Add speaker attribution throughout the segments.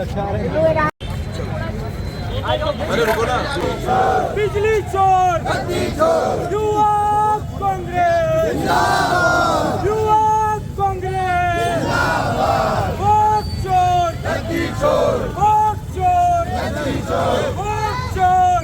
Speaker 1: अरे रुको ना।
Speaker 2: बिजली चोर युवा कांग्रेस, युवा कांग्रेस, वोट चोर, वोट चोर, वोट चोर।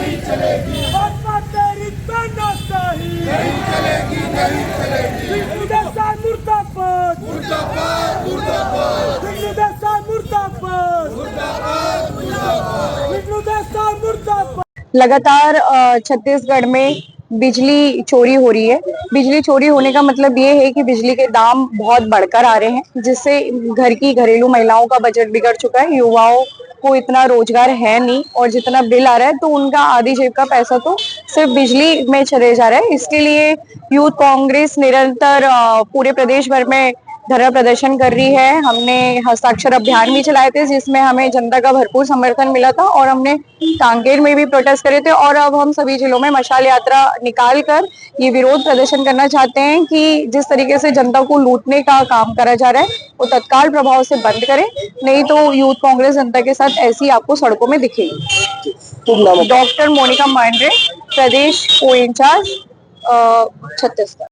Speaker 2: नहीं चलेगी तेरी तानाशाही, नहीं चलेगी, नहीं चलेगी। विष्णुदेसाई मुर्दाबाद, मुर्दाबाद, मुर्दाबाद। विष्णुदेसाई मुर्दाबाद, मुर्दाबाद, मुर्दाबाद। विष्णुदेसाई मुर्दाबाद। लगातार छत्तीसगढ़ में बिजली चोरी हो रही है। बिजली चोरी होने का मतलब ये है कि बिजली के दाम बहुत बढ़कर आ रहे हैं, जिससे घर की घरेलू महिलाओं का बजट बिगड़ चुका है। युवाओं को इतना रोजगार है नहीं और जितना बिल आ रहा है तो उनका आधी जेब का पैसा तो सिर्फ बिजली में चले जा रहा है। इसके लिए यूथ कांग्रेस निरंतर पूरे प्रदेश भर में धरना प्रदर्शन कर रही है। हमने हस्ताक्षर अभियान भी चलाए थे, जिसमें हमें जनता का भरपूर समर्थन मिला था और हमने कांकेर में भी प्रोटेस्ट करे थे। और अब हम सभी जिलों में मशाल यात्रा निकाल कर ये विरोध प्रदर्शन करना चाहते हैं कि जिस तरीके से जनता को लूटने का काम करा जा रहा है वो तत्काल प्रभाव से बंद करें, नहीं तो यूथ कांग्रेस जनता के साथ ऐसी आपको सड़कों में दिखेगी। डॉक्टर मोनिका मांडरे, प्रदेश को इंचार्ज छत्तीसगढ़।